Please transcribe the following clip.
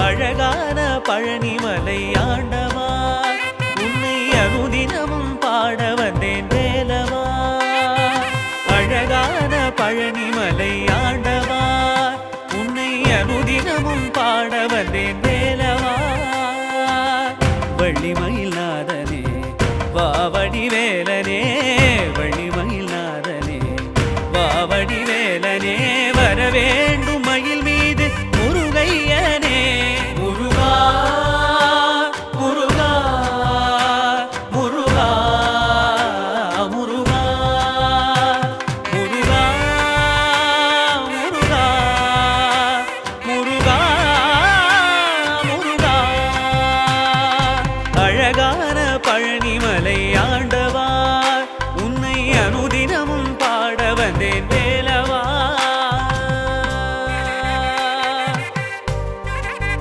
அழகான பழனிமலை ஆண்டவா உன்னை அனுதினமும் பாட வந்தேன் வேலவா. அழகான பழனிமலை ஆண்டவா உன்னை அனுதினமும் பாட வந்தேன் வேலவா.